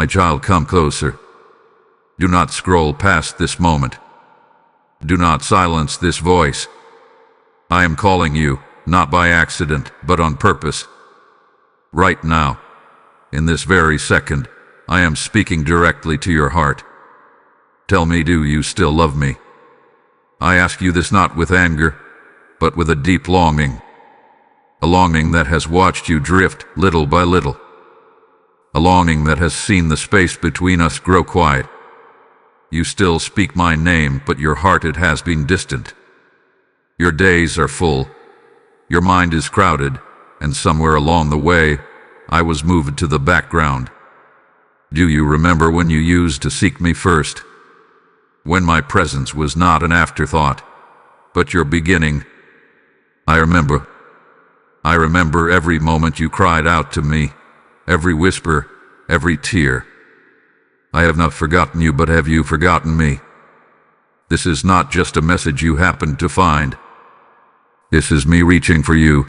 My child, come closer. Do not scroll past this moment. Do not silence this voice. I am calling you, not by accident, but on purpose. Right now, in this very second, I am speaking directly to your heart. Tell me, do you still love me? I ask you this not with anger, but with a deep longing. A longing that has watched you drift little by little. A longing that has seen the space between us grow quiet. You still speak my name, but your heart, it has been distant. Your days are full. Your mind is crowded, and somewhere along the way, I was moved to the background. Do you remember when you used to seek me first? When my presence was not an afterthought, but your beginning? I remember. I remember every moment you cried out to me, every whisper, every tear. I have not forgotten you, but have you forgotten me? This is not just a message you happened to find. This is me reaching for you.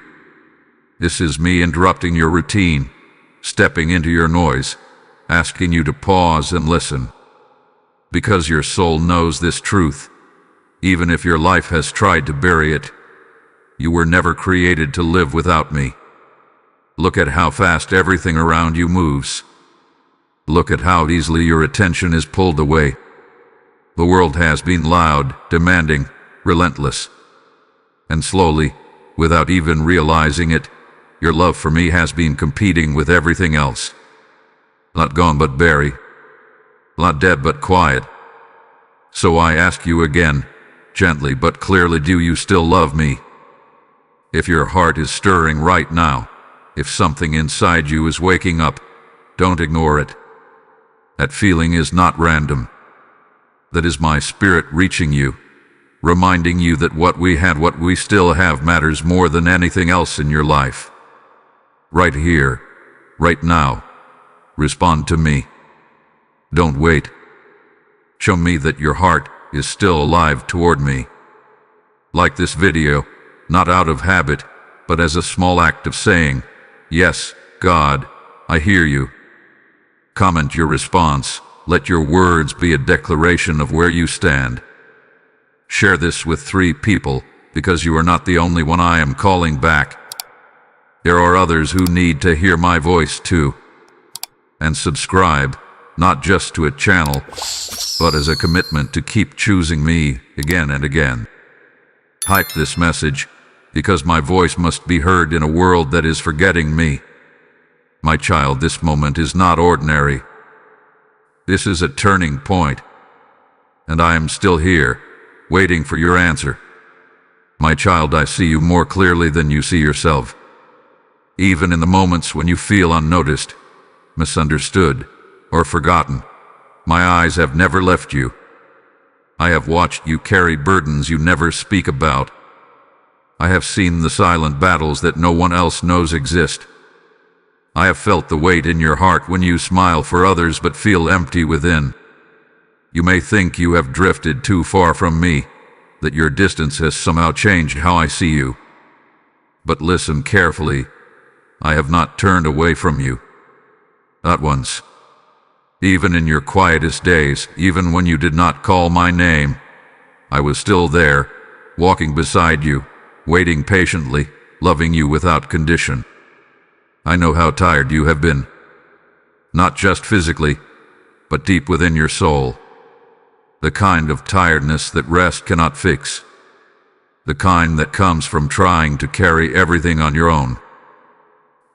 This is me interrupting your routine, stepping into your noise, asking you to pause and listen. Because your soul knows this truth, even if your life has tried to bury it. You were never created to live without me. Look at how fast everything around you moves. Look at how easily your attention is pulled away. The world has been loud, demanding, relentless. And slowly, without even realizing it, your love for me has been competing with everything else. Not gone but buried. Not dead but quiet. So I ask you again, gently but clearly, do you still love me? If your heart is stirring right now, if something inside you is waking up, don't ignore it. That feeling is not random. That is my spirit reaching you, reminding you that what we had, what we still have, matters more than anything else in your life. Right here, right now, respond to me. Don't wait. Show me that your heart is still alive toward me. Like this video, not out of habit, but as a small act of saying, yes, God, I hear you. Comment your response. Let your words be a declaration of where you stand. Share this with 3 people, because you are not the only one I am calling back. There are others who need to hear my voice too. And subscribe, not just to a channel, but as a commitment to keep choosing me again and again. Hype this message, because my voice must be heard in a world that is forgetting me. My child, this moment is not ordinary. This is a turning point, and I am still here, waiting for your answer. My child, I see you more clearly than you see yourself. Even in the moments when you feel unnoticed, misunderstood, or forgotten, my eyes have never left you. I have watched you carry burdens you never speak about. I have seen the silent battles that no one else knows exist. I have felt the weight in your heart when you smile for others but feel empty within. You may think you have drifted too far from me, that your distance has somehow changed how I see you. But listen carefully. I have not turned away from you. Not once. Even in your quietest days, even when you did not call my name, I was still there, walking beside you, waiting patiently, loving you without condition. I know how tired you have been. Not just physically, but deep within your soul. The kind of tiredness that rest cannot fix. The kind that comes from trying to carry everything on your own.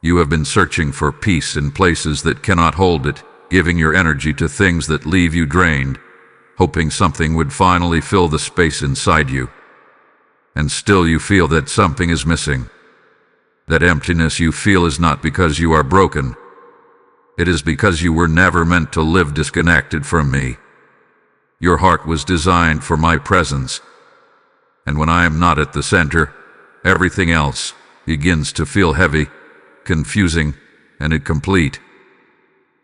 You have been searching for peace in places that cannot hold it, giving your energy to things that leave you drained, hoping something would finally fill the space inside you. And still you feel that something is missing. That emptiness you feel is not because you are broken. It is because you were never meant to live disconnected from me. Your heart was designed for my presence. And when I am not at the center, everything else begins to feel heavy, confusing, and incomplete.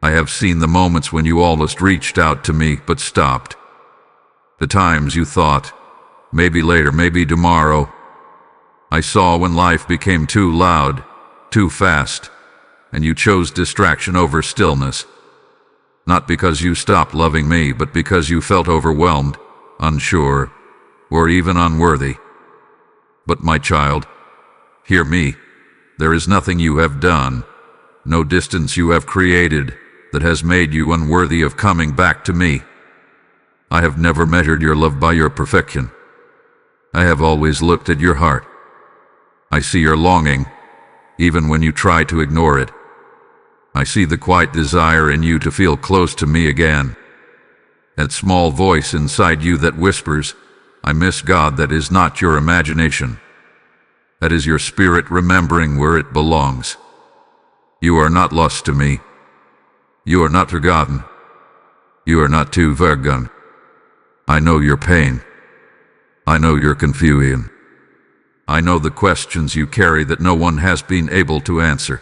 I have seen the moments when you almost reached out to me but stopped. The times you thought, maybe later, maybe tomorrow. I saw when life became too loud, too fast, and you chose distraction over stillness. Not because you stopped loving me, but because you felt overwhelmed, unsure, or even unworthy. But my child, hear me. There is nothing you have done, no distance you have created, that has made you unworthy of coming back to me. I have never measured your love by your perfection. I have always looked at your heart. I see your longing, even when you try to ignore it. I see the quiet desire in you to feel close to me again. That small voice inside you that whispers, "I miss God," that is not your imagination. That is your spirit remembering where it belongs. You are not lost to me. You are not forgotten. You are not too vergone. I know your pain. I know your confusion. I know the questions you carry that no one has been able to answer.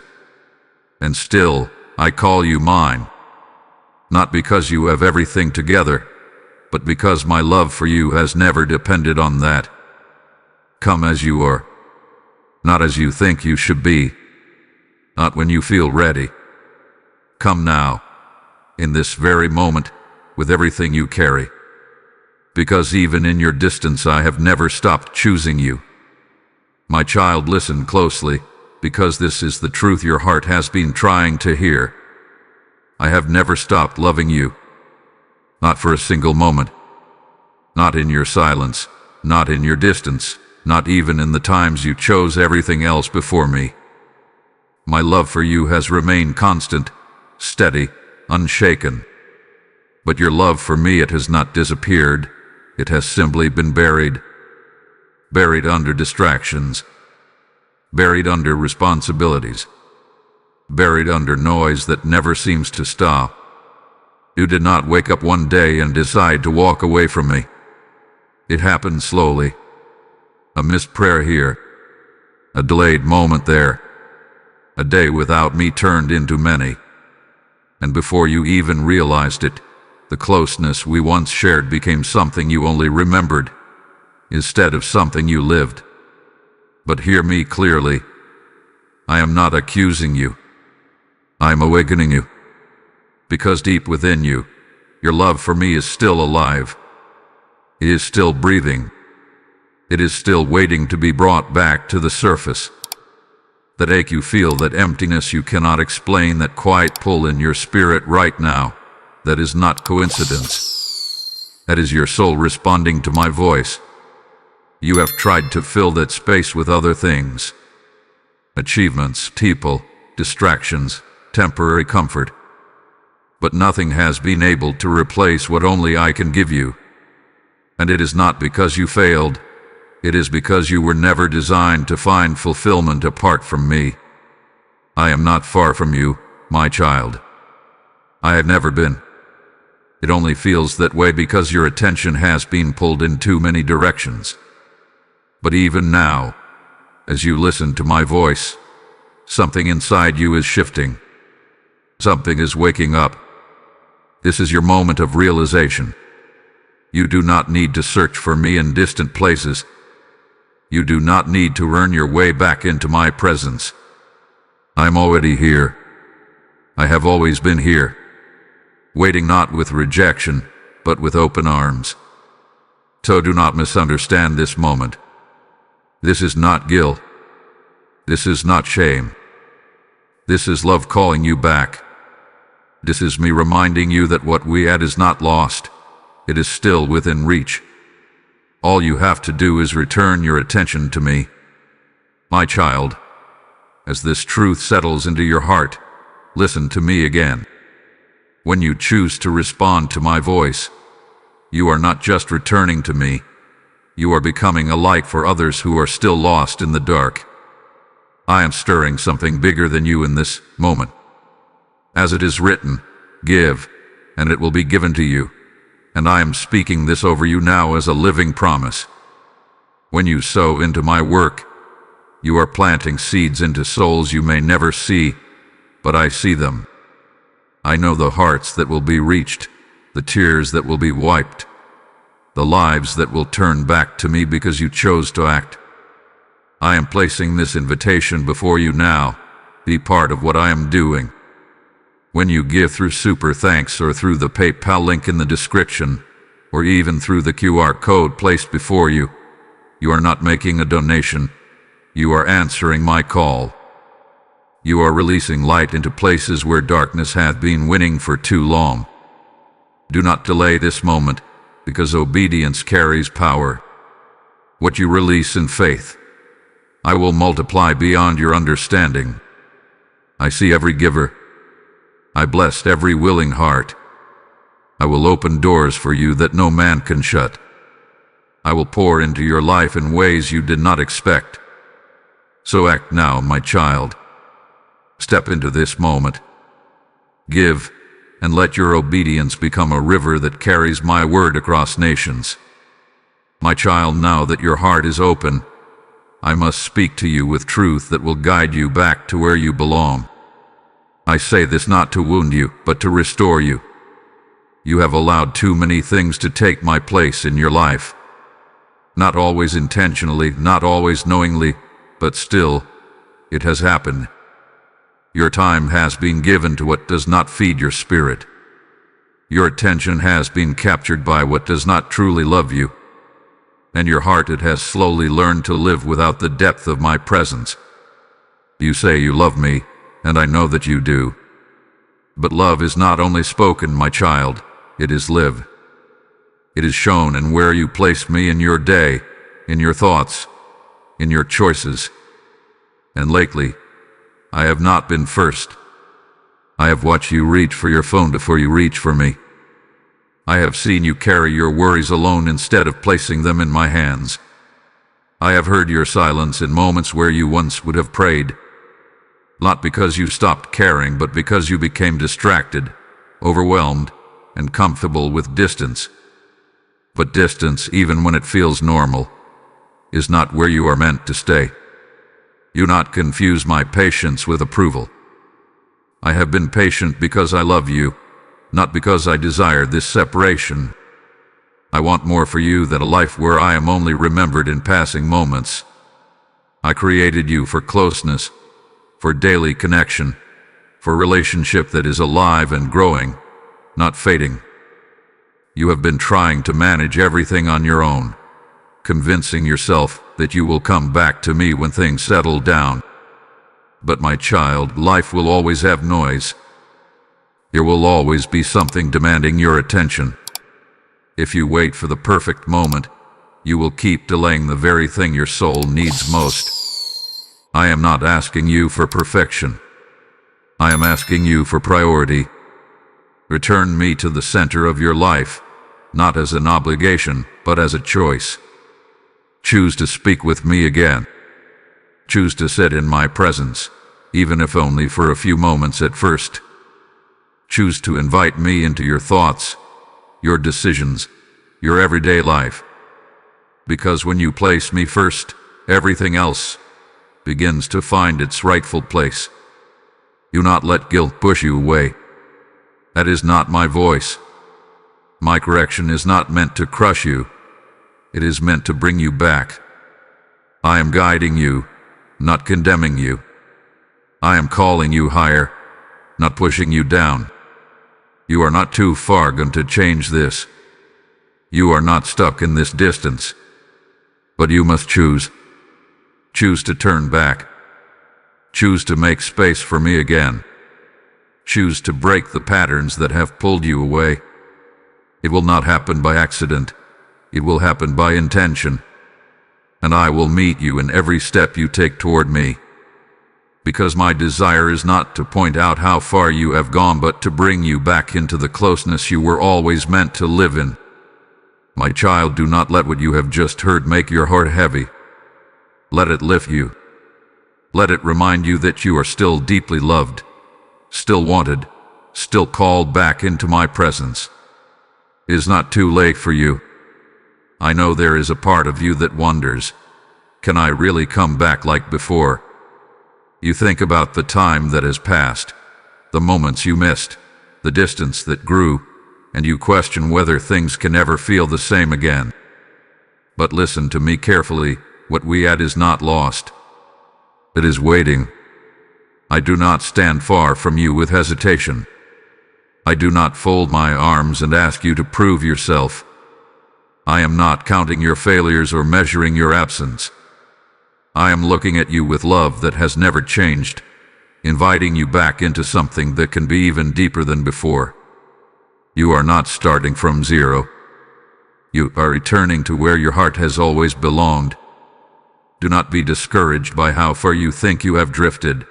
And still, I call you mine. Not because you have everything together, but because my love for you has never depended on that. Come as you are. Not as you think you should be. Not when you feel ready. Come now, in this very moment, with everything you carry. Because even in your distance I have never stopped choosing you. My child, listen closely, because this is the truth your heart has been trying to hear. I have never stopped loving you. Not for a single moment. Not in your silence, not in your distance, not even in the times you chose everything else before me. My love for you has remained constant, steady, unshaken. But your love for me, it has not disappeared. It has simply been buried. Buried under distractions. Buried under responsibilities. Buried under noise that never seems to stop. You did not wake up one day and decide to walk away from me. It happened slowly. A missed prayer here. A delayed moment there. A day without me turned into many. And before you even realized it, the closeness we once shared became something you only remembered, instead of something you lived. But hear me clearly. I am not accusing you. I am awakening you. Because deep within you, your love for me is still alive. It is still breathing. It is still waiting to be brought back to the surface. That ache you feel, that emptiness you cannot explain, that quiet pull in your spirit right now, that is not coincidence. That is your soul responding to my voice. You have tried to fill that space with other things. Achievements, people, distractions, temporary comfort. But nothing has been able to replace what only I can give you. And it is not because you failed. It is because you were never designed to find fulfillment apart from me. I am not far from you, my child. I have never been. It only feels that way because your attention has been pulled in too many directions. But even now, as you listen to my voice, something inside you is shifting. Something is waking up. This is your moment of realization. You do not need to search for me in distant places. You do not need to earn your way back into my presence. I'm already here. I have always been here, waiting not with rejection, but with open arms. So do not misunderstand this moment. This is not guilt. This is not shame. This is love calling you back. This is me reminding you that what we had is not lost. It is still within reach. All you have to do is return your attention to me. My child, as this truth settles into your heart, listen to me again. When you choose to respond to my voice, you are not just returning to me, you are becoming a light for others who are still lost in the dark. I am stirring something bigger than you in this moment. As it is written, give, and it will be given to you. And I am speaking this over you now as a living promise. When you sow into my work, you are planting seeds into souls you may never see, but I see them. I know the hearts that will be reached, the tears that will be wiped, the lives that will turn back to me because you chose to act. I am placing this invitation before you now. Be part of what I am doing. When you give through Super Thanks or through the PayPal link in the description, or even through the QR code placed before you, you are not making a donation. You are answering my call. You are releasing light into places where darkness hath been winning for too long. Do not delay this moment, because obedience carries power. What you release in faith, I will multiply beyond your understanding. I see every giver. I blessed every willing heart. I will open doors for you that no man can shut. I will pour into your life in ways you did not expect. So act now, my child. Step into this moment. Give, and let your obedience become a river that carries my word across nations. My child, now that your heart is open, I must speak to you with truth that will guide you back to where you belong. I say this not to wound you, but to restore you. You have allowed too many things to take my place in your life. Not always intentionally, not always knowingly, but still, it has happened. Your time has been given to what does not feed your spirit. Your attention has been captured by what does not truly love you. And your heart, it has slowly learned to live without the depth of my presence. You say you love me, and I know that you do. But love is not only spoken, my child, it is lived. It is shown in where you place me in your day, in your thoughts, in your choices. And lately, I have not been first. I have watched you reach for your phone before you reach for me. I have seen you carry your worries alone instead of placing them in my hands. I have heard your silence in moments where you once would have prayed. Not because you stopped caring, but because you became distracted, overwhelmed, and comfortable with distance. But distance, even when it feels normal, is not where you are meant to stay. Do not confuse my patience with approval. I have been patient because I love you, not because I desire this separation. I want more for you than a life where I am only remembered in passing moments. I created you for closeness, for daily connection, for relationship that is alive and growing, not fading. You have been trying to manage everything on your own, convincing yourself that you will come back to me when things settle down. But my child, life will always have noise. There will always be something demanding your attention. If you wait for the perfect moment, you will keep delaying the very thing your soul needs most. I am not asking you for perfection. I am asking you for priority. Return me to the center of your life, not as an obligation, but as a choice. Choose to speak with me again. Choose to sit in my presence, even if only for a few moments at first. Choose to invite me into your thoughts, your decisions, your everyday life. Because when you place me first, everything else begins to find its rightful place. Do not let guilt push you away. That is not my voice. My correction is not meant to crush you. It is meant to bring you back. I am guiding you, not condemning you. I am calling you higher, not pushing you down. You are not too far gone to change this. You are not stuck in this distance. But you must choose. Choose to turn back. Choose to make space for me again. Choose to break the patterns that have pulled you away. It will not happen by accident. It will happen by intention. And I will meet you in every step you take toward me. Because my desire is not to point out how far you have gone, but to bring you back into the closeness you were always meant to live in. My child, do not let what you have just heard make your heart heavy. Let it lift you. Let it remind you that you are still deeply loved, still wanted, still called back into my presence. It is not too late for you. I know there is a part of you that wonders, can I really come back like before? You think about the time that has passed, the moments you missed, the distance that grew, and you question whether things can ever feel the same again. But listen to me carefully, what we had is not lost. It is waiting. I do not stand far from you with hesitation. I do not fold my arms and ask you to prove yourself. I am not counting your failures or measuring your absence. I am looking at you with love that has never changed, inviting you back into something that can be even deeper than before. You are not starting from zero. You are returning to where your heart has always belonged. Do not be discouraged by how far you think you have drifted.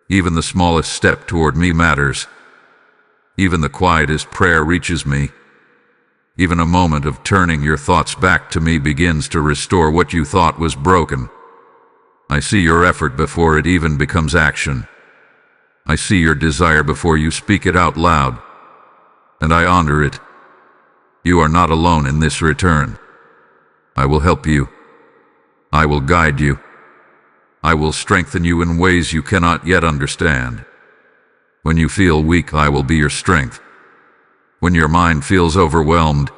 Even the smallest step toward me matters. Even the quietest prayer reaches me. Even a moment of turning your thoughts back to me begins to restore what you thought was broken. I see your effort before it even becomes action. I see your desire before you speak it out loud, and I honor it. You are not alone in this return. I will help you. I will guide you. I will strengthen you in ways you cannot yet understand. When you feel weak, I will be your strength. When your mind feels overwhelmed,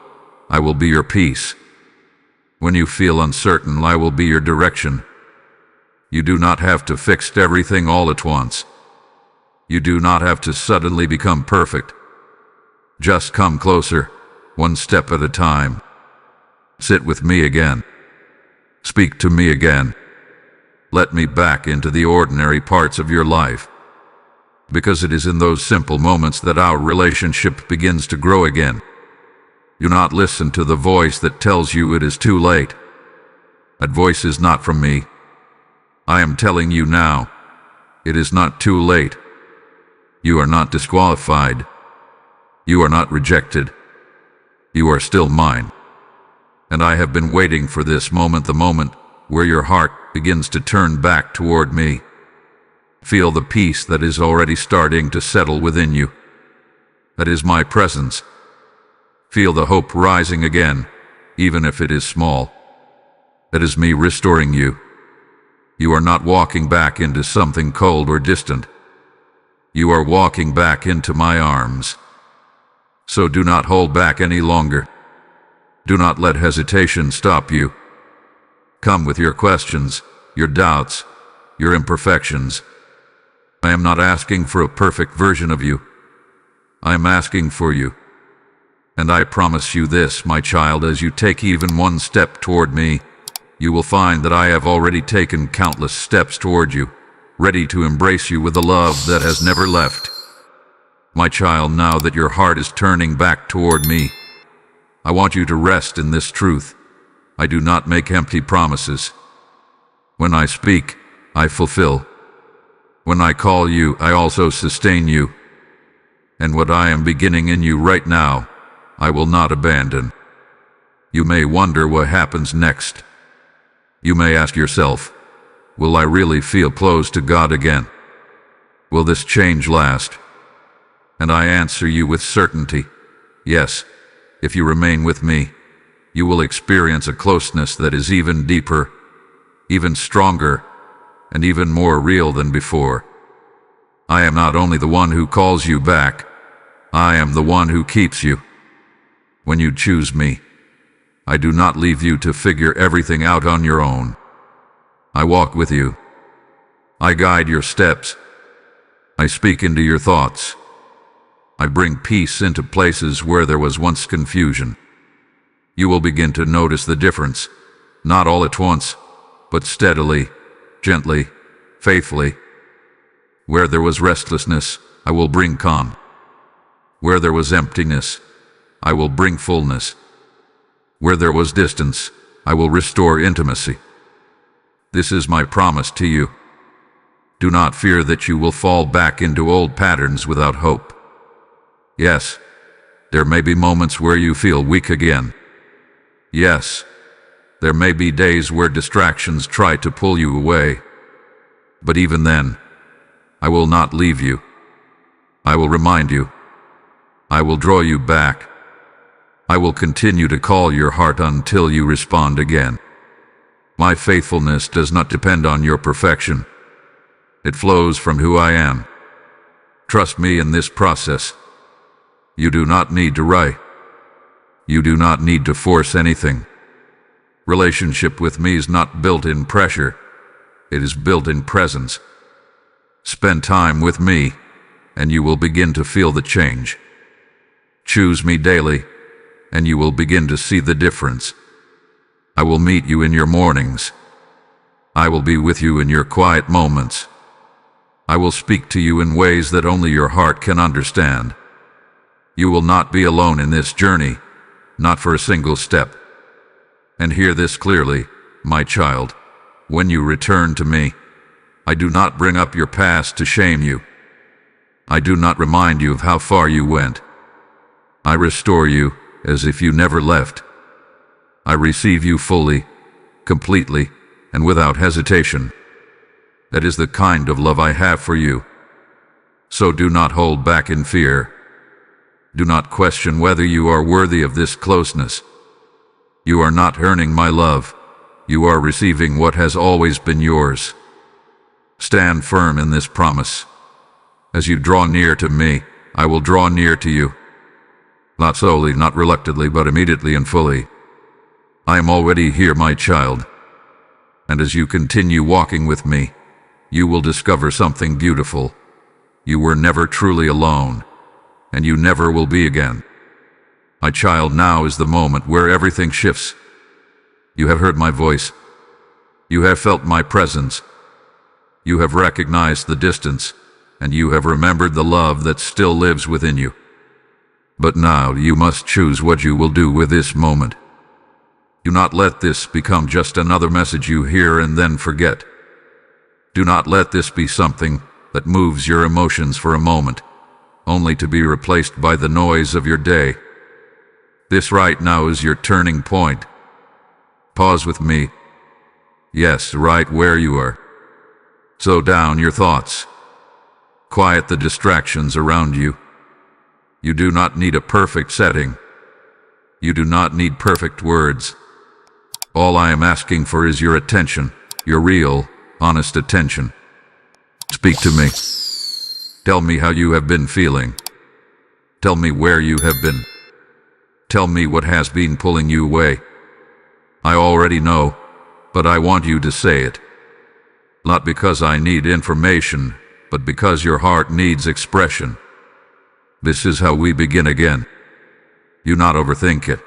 I will be your peace. When you feel uncertain, I will be your direction. You do not have to fix everything all at once. You do not have to suddenly become perfect. Just come closer, one step at a time. Sit with me again. Speak to me again. Let me back into the ordinary parts of your life. Because it is in those simple moments that our relationship begins to grow again. Do not listen to the voice that tells you it is too late. That voice is not from me. I am telling you now, it is not too late. You are not disqualified. You are not rejected. You are still mine. And I have been waiting for this moment, the moment where your heart begins to turn back toward me. Feel the peace that is already starting to settle within you. That is my presence. Feel the hope rising again, even if it is small. That is me restoring you. You are not walking back into something cold or distant. You are walking back into my arms. So do not hold back any longer. Do not let hesitation stop you. Come with your questions, your doubts, your imperfections. I am not asking for a perfect version of you. I am asking for you. And I promise you this, my child, as you take even one step toward me, you will find that I have already taken countless steps toward you, ready to embrace you with a love that has never left. My child, now that your heart is turning back toward me, I want you to rest in this truth. I do not make empty promises. When I speak, I fulfill. When I call you, I also sustain you. And what I am beginning in you right now, I will not abandon. You may wonder what happens next. You may ask yourself, will I really feel close to God again? Will this change last? And I answer you with certainty, yes. If you remain with me, you will experience a closeness that is even deeper, even stronger, and even more real than before. I am not only the one who calls you back, I am the one who keeps you. When you choose me, I do not leave you to figure everything out on your own. I walk with you. I guide your steps. I speak into your thoughts. I bring peace into places where there was once confusion. You will begin to notice the difference, not all at once, but steadily, gently, faithfully. Where there was restlessness, I will bring calm. Where there was emptiness, I will bring fullness. Where there was distance, I will restore intimacy. This is my promise to you. Do not fear that you will fall back into old patterns without hope. Yes, there may be moments where you feel weak again. Yes, there may be days where distractions try to pull you away. But even then, I will not leave you. I will remind you. I will draw you back. I will continue to call your heart until you respond again. My faithfulness does not depend on your perfection. It flows from who I am. Trust me in this process. You do not need to rush. You do not need to force anything. Relationship with me is not built in pressure. It is built in presence. Spend time with me, and you will begin to feel the change. Choose me daily, and you will begin to see the difference. I will meet you in your mornings. I will be with you in your quiet moments. I will speak to you in ways that only your heart can understand. You will not be alone in this journey, not for a single step. And hear this clearly, my child. When you return to me, I do not bring up your past to shame you. I do not remind you of how far you went. I restore you as if you never left. I receive you fully, completely, and without hesitation. That is the kind of love I have for you. So do not hold back in fear. Do not question whether you are worthy of this closeness. You are not earning my love. You are receiving what has always been yours. Stand firm in this promise. As you draw near to me, I will draw near to you. Not slowly, not reluctantly, but immediately and fully. I am already here, my child. And as you continue walking with me, you will discover something beautiful. You were never truly alone, and you never will be again. My child, now is the moment where everything shifts. You have heard my voice. You have felt my presence. You have recognized the distance, and you have remembered the love that still lives within you. But now you must choose what you will do with this moment. Do not let this become just another message you hear and then forget. Do not let this be something that moves your emotions for a moment, only to be replaced by the noise of your day. This right now is your turning point. Pause with me. Yes, right where you are. Slow down your thoughts. Quiet the distractions around you. You do not need a perfect setting. You do not need perfect words. All I am asking for is your attention, your real, honest attention. Speak to me. Tell me how you have been feeling. Tell me where you have been. Tell me what has been pulling you away. I already know, but I want you to say it. Not because I need information, but because your heart needs expression. This is how we begin again. Do not overthink it.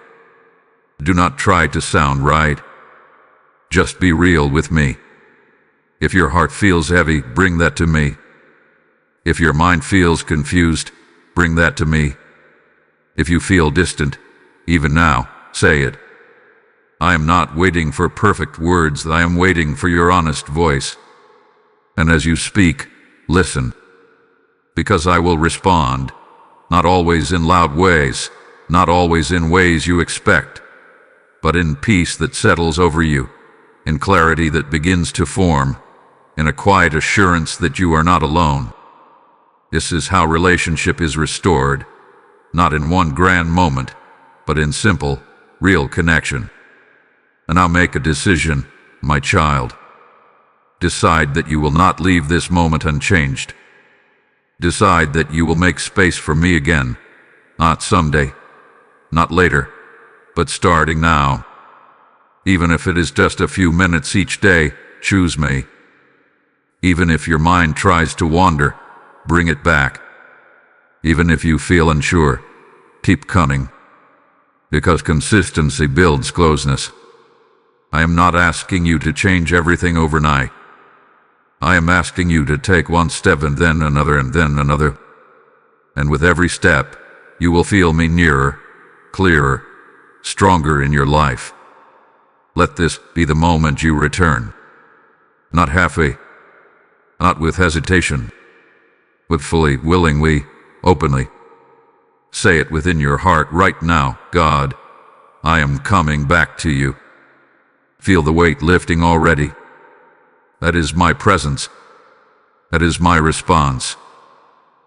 Do not try to sound right. Just be real with me. If your heart feels heavy, bring that to me. If your mind feels confused, bring that to me. If you feel distant, even now, say it. I am not waiting for perfect words, I am waiting for your honest voice. And as you speak, listen. Because I will respond, not always in loud ways, not always in ways you expect, but in peace that settles over you, in clarity that begins to form, in a quiet assurance that you are not alone. This is how relationship is restored, not in one grand moment, but in simple, real connection. And now make a decision, my child. Decide that you will not leave this moment unchanged. Decide that you will make space for me again, not someday, not later, but starting now. Even if it is just a few minutes each day, choose me. Even if your mind tries to wander, bring it back. Even if you feel unsure, keep coming. Because consistency builds closeness. I am not asking you to change everything overnight. I am asking you to take one step and then another and then another. And with every step, you will feel me nearer, clearer, stronger in your life. Let this be the moment you return. Not halfway, not with hesitation, but fully, willingly, openly. Say it within your heart right now. God, I am coming back to you. Feel the weight lifting already. That is my presence. That is my response.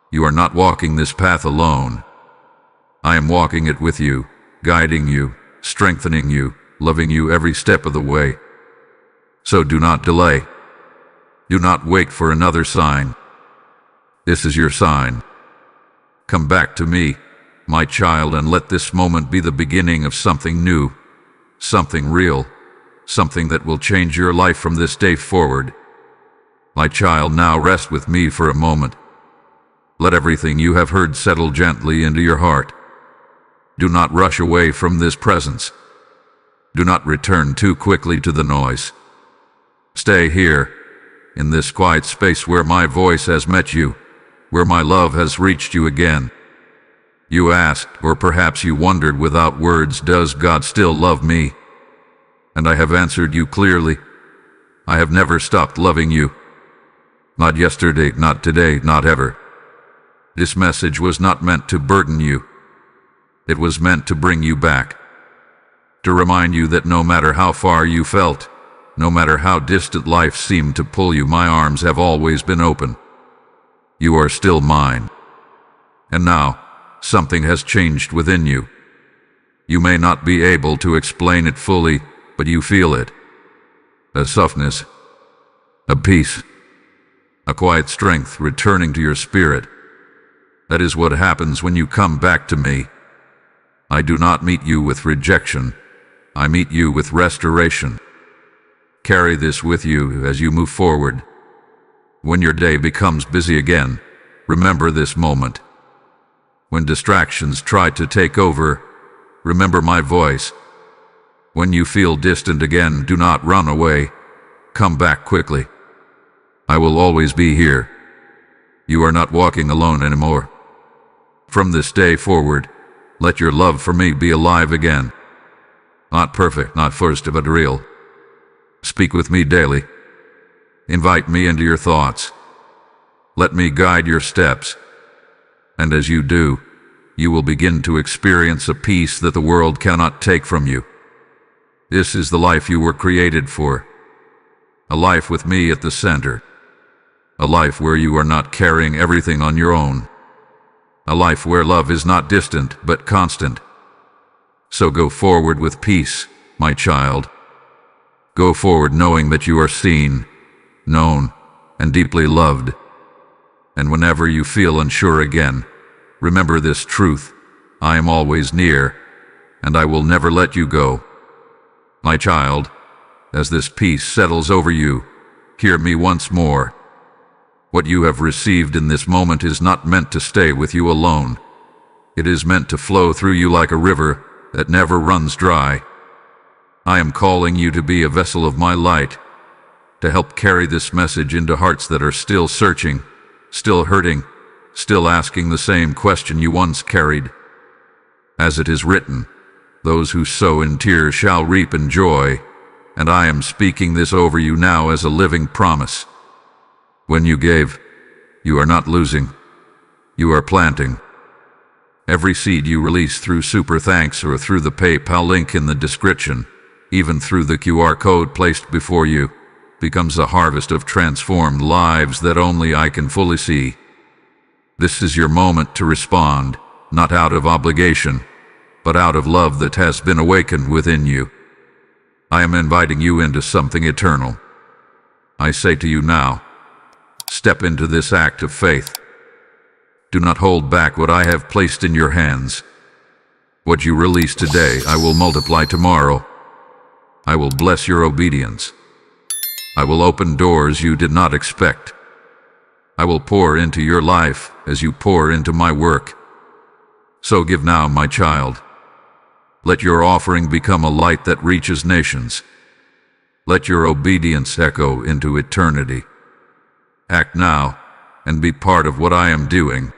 You are not walking this path alone. I am walking it with you, guiding you, strengthening you, loving you every step of the way. So do not delay. Do not wait for another sign. This is your sign. Come back to me, my child, and let this moment be the beginning of something new, something real, something that will change your life from this day forward. My child, now rest with me for a moment. Let everything you have heard settle gently into your heart. Do not rush away from this presence. Do not return too quickly to the noise. Stay here, in this quiet space where my voice has met you, where my love has reached you again. You asked, or perhaps you wondered without words, does God still love me? And I have answered you clearly. I have never stopped loving you. Not yesterday, not today, not ever. This message was not meant to burden you. It was meant to bring you back. To remind you that no matter how far you felt, no matter how distant life seemed to pull you, my arms have always been open. You are still mine. And now, something has changed within you. You may not be able to explain it fully, but you feel it. A softness, a peace, a quiet strength returning to your spirit. That is what happens when you come back to me. I do not meet you with rejection. I meet you with restoration. Carry this with you as you move forward. When your day becomes busy again, remember this moment. When distractions try to take over, remember my voice. When you feel distant again, do not run away. Come back quickly. I will always be here. You are not walking alone anymore. From this day forward, let your love for me be alive again. Not perfect, not forced, but real. Speak with me daily. Invite me into your thoughts. Let me guide your steps. And as you do, you will begin to experience a peace that the world cannot take from you. This is the life you were created for. A life with me at the center. A life where you are not carrying everything on your own. A life where love is not distant, but constant. So go forward with peace, my child. Go forward knowing that you are seen, known, and deeply loved. And whenever you feel unsure again, remember this truth. I am always near, and I will never let you go. My child, as this peace settles over you, hear me once more. What you have received in this moment is not meant to stay with you alone. It is meant to flow through you like a river that never runs dry. I am calling you to be a vessel of my light, to help carry this message into hearts that are still searching, still hurting, still asking the same question you once carried. As it is written, those who sow in tears shall reap in joy, and I am speaking this over you now as a living promise. When you gave, you are not losing. You are planting. Every seed you release through Super Thanks or through the PayPal link in the description, even through the QR code placed before you, becomes a harvest of transformed lives that only I can fully see. This is your moment to respond, not out of obligation, but out of love that has been awakened within you. I am inviting you into something eternal. I say to you now, step into this act of faith. Do not hold back what I have placed in your hands. What you release today, I will multiply tomorrow. I will bless your obedience. I will open doors you did not expect. I will pour into your life as you pour into my work. So give now, my child. Let your offering become a light that reaches nations. Let your obedience echo into eternity. Act now and be part of what I am doing.